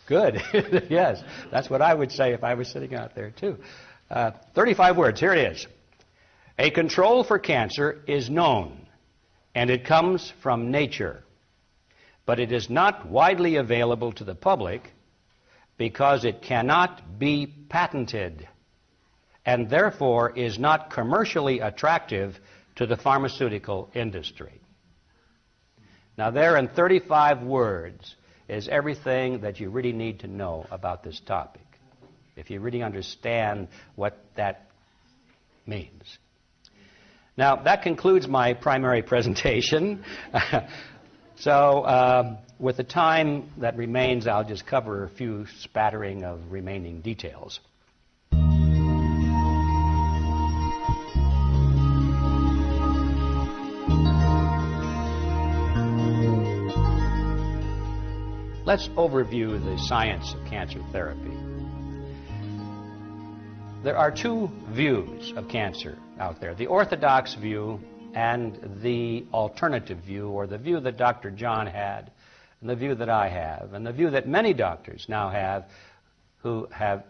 Good. Yes, that's what I would say if I was sitting out there, too. 35 words. Here it is. A control for cancer is known, and it comes from nature, but it is not widely available to the public because it cannot be patented and therefore is not commercially attractive to the pharmaceutical industry. Now, there in 35 words is everything that you really need to know about this topic, if you really understand what that means. Now, that concludes my primary presentation. So, with the time that remains, I'll just cover a few spattering of remaining details. Let's overview the science of cancer therapy. There are two views of cancer out there, the orthodox view and the alternative view, or the view that Dr. John had, and the view that I have, and the view that many doctors now have who have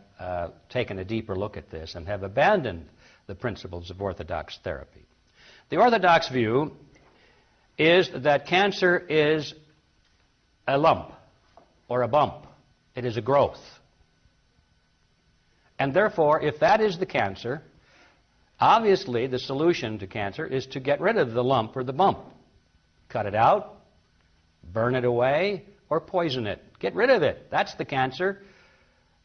taken a deeper look at this and have abandoned the principles of orthodox therapy. The orthodox view is that cancer is a lump or a bump. It is a growth. And therefore, if that is the cancer, obviously the solution to cancer is to get rid of the lump or the bump. Cut it out, burn it away, or poison it. Get rid of it. That's the cancer.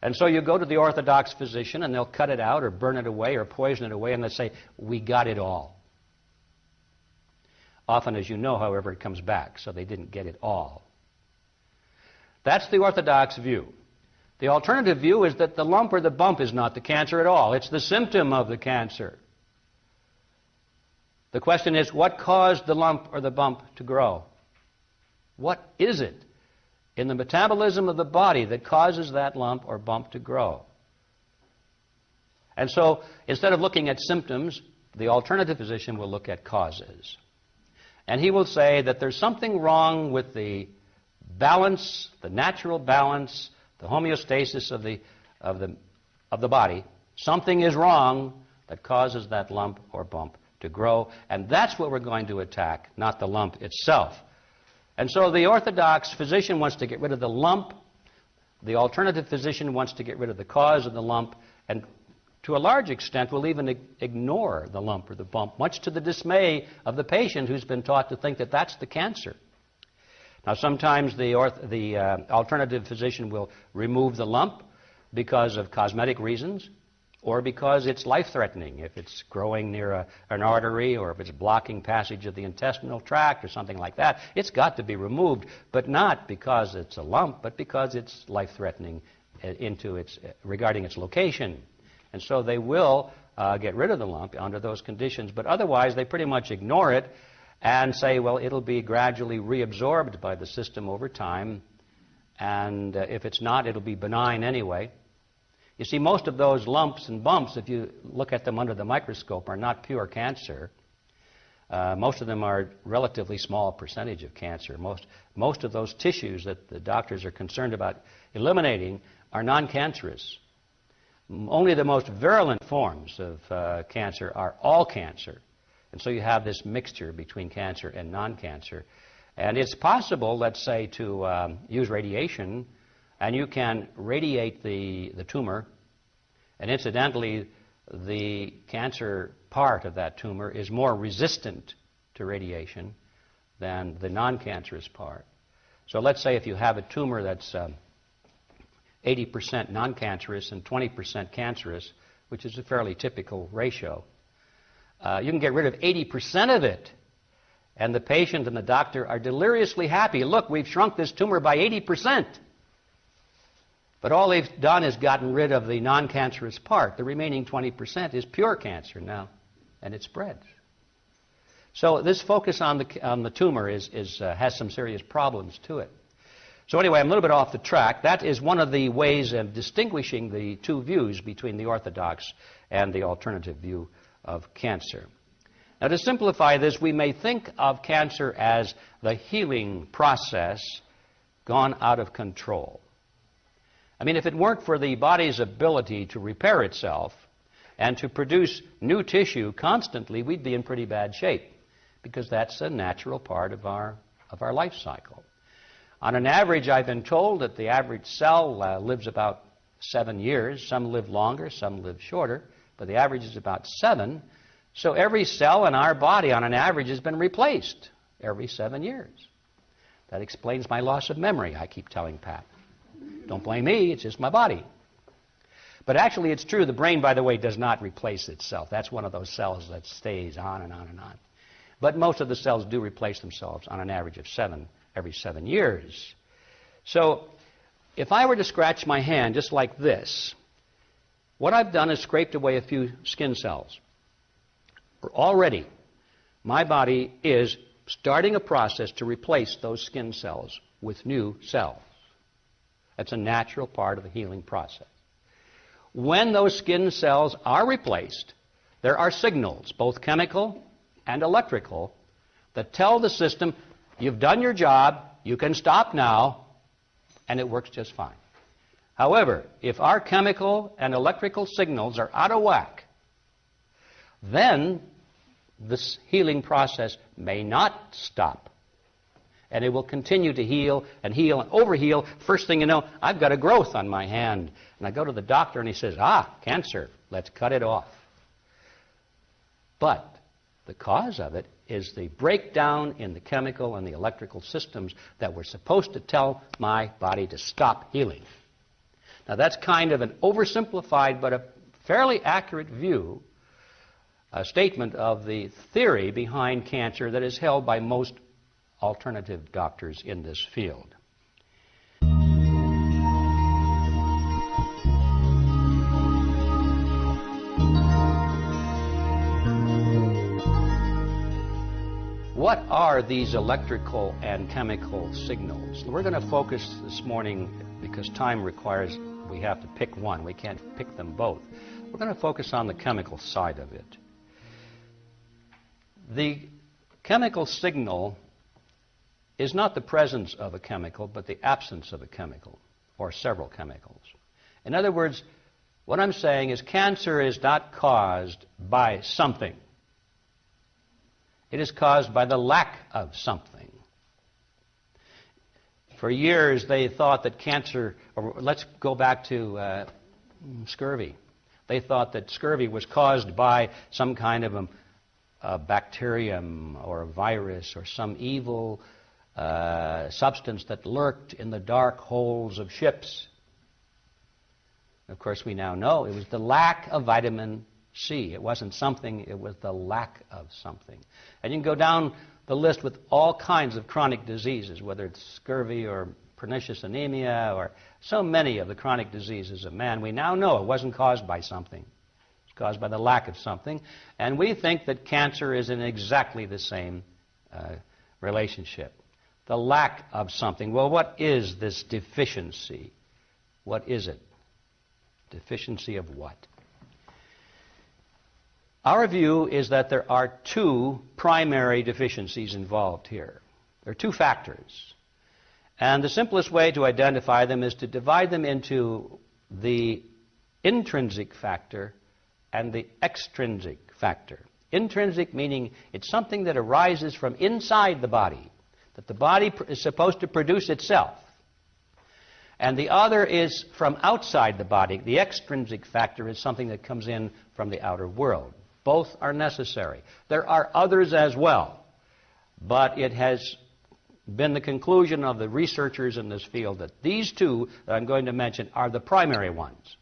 And so you go to the orthodox physician and they'll cut it out or burn it away or poison it away, and they say, we got it all. Often, as you know, however, it comes back, so they didn't get it all. That's the orthodox view. The alternative view is that the lump or the bump is not the cancer at all. It's the symptom of the cancer. The question is, what caused the lump or the bump to grow? What is it in the metabolism of the body that causes that lump or bump to grow? And so, instead of looking at symptoms, the alternative physician will look at causes. And he will say that there's something wrong with the balance, the natural balance, the homeostasis of the body. Something is wrong that causes that lump or bump to grow, and that's what we're going to attack, not the lump itself. And so the orthodox physician wants to get rid of the lump. The alternative physician wants to get rid of the cause of the lump, and to a large extent will even ignore the lump or the bump, much to the dismay of the patient who's been taught to think that that's the cancer. Now, sometimes the alternative physician will remove the lump because of cosmetic reasons or because it's life-threatening, if it's growing near an artery or if it's blocking passage of the intestinal tract or something like that. It's got to be removed, but not because it's a lump, but because it's life-threatening regarding its location. And so they will get rid of the lump under those conditions, but otherwise they pretty much ignore it and say, well, it'll be gradually reabsorbed by the system over time, and if it's not, it'll be benign anyway. You see, most of those lumps and bumps, if you look at them under the microscope, are not pure cancer. Most of them are relatively small percentage of cancer. Most of those tissues that the doctors are concerned about eliminating are non-cancerous. Only the most virulent forms of cancer are all cancer. And so you have this mixture between cancer and non-cancer. And it's possible, let's say, to use radiation, and you can radiate the tumor, and incidentally, the cancer part of that tumor is more resistant to radiation than the non-cancerous part. So let's say if you have a tumor that's 80% non-cancerous and 20% cancerous, which is a fairly typical ratio, you can get rid of 80% of it, and the patient and the doctor are deliriously happy. Look, we've shrunk this tumor by 80%. But all they've done is gotten rid of the non-cancerous part. The remaining 20% is pure cancer now, and it spreads. So this focus on the tumor has some serious problems to it. So anyway, I'm a little bit off the track. That is one of the ways of distinguishing the two views between the orthodox and the alternative view of cancer. Now, to simplify this, we may think of cancer as the healing process gone out of control. I mean, if it weren't for the body's ability to repair itself and to produce new tissue constantly, we'd be in pretty bad shape, because that's a natural part of our life cycle. On an average, I've been told that the average cell lives about 7 years. Some live longer, some live shorter, but the average is about 7. So every cell in our body, on an average, has been replaced every 7 years. That explains my loss of memory, I keep telling Pat. Don't blame me, it's just my body. But actually, it's true. The brain, by the way, does not replace itself. That's one of those cells that stays on and on and on. But most of the cells do replace themselves on an average of 7 every 7 years. So if I were to scratch my hand just like this, what I've done is scraped away a few skin cells. Already, my body is starting a process to replace those skin cells with new cells. That's a natural part of the healing process. When those skin cells are replaced, there are signals, both chemical and electrical, that tell the system, you've done your job, you can stop now, and it works just fine. However, if our chemical and electrical signals are out of whack, then this healing process may not stop. And it will continue to heal and overheal. First thing you know, I've got a growth on my hand. And I go to the doctor and he says, cancer, let's cut it off. But the cause of it is the breakdown in the chemical and the electrical systems that were supposed to tell my body to stop healing. Now that's kind of an oversimplified but a fairly accurate view, a statement of the theory behind cancer that is held by most alternative doctors in this field. What are these electrical and chemical signals? We're going to focus this morning, because time requires we have to pick one. We can't pick them both. We're going to focus on the chemical side of it. The chemical signal is not the presence of a chemical, but the absence of a chemical, or several chemicals. In other words, what I'm saying is cancer is not caused by something. It is caused by the lack of something. For years, they thought that cancer, or let's go back to scurvy. They thought that scurvy was caused by some kind of a bacterium or a virus or some evil substance that lurked in the dark holes of ships. Of course, we now know it was the lack of vitamin C. It wasn't something, it was the lack of something. And you can go down the list with all kinds of chronic diseases, whether it's scurvy or pernicious anemia or so many of the chronic diseases of man. We now know it wasn't caused by something. It's caused by the lack of something. And we think that cancer is in exactly the same relationship. The lack of something. Well, what is this deficiency? What is it? Deficiency of what? Our view is that there are two primary deficiencies involved here. There are two factors. And the simplest way to identify them is to divide them into the intrinsic factor and the extrinsic factor. Intrinsic meaning it's something that arises from inside the body, that the body is supposed to produce itself. And the other is from outside the body. The extrinsic factor is something that comes in from the outer world. Both are necessary. There are others as well, but it has been the conclusion of the researchers in this field that these two that I'm going to mention are the primary ones.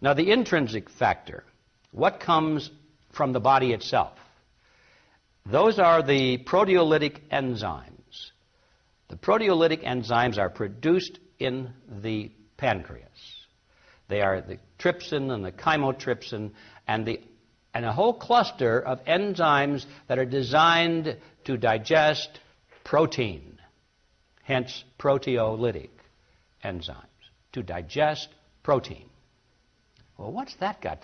Now, the intrinsic factor, what comes from the body itself? Those are the proteolytic enzymes. The proteolytic enzymes are produced in the pancreas. They are the trypsin and the chymotrypsin and a whole cluster of enzymes that are designed to digest protein, hence proteolytic enzymes, to digest protein. Well, what's that got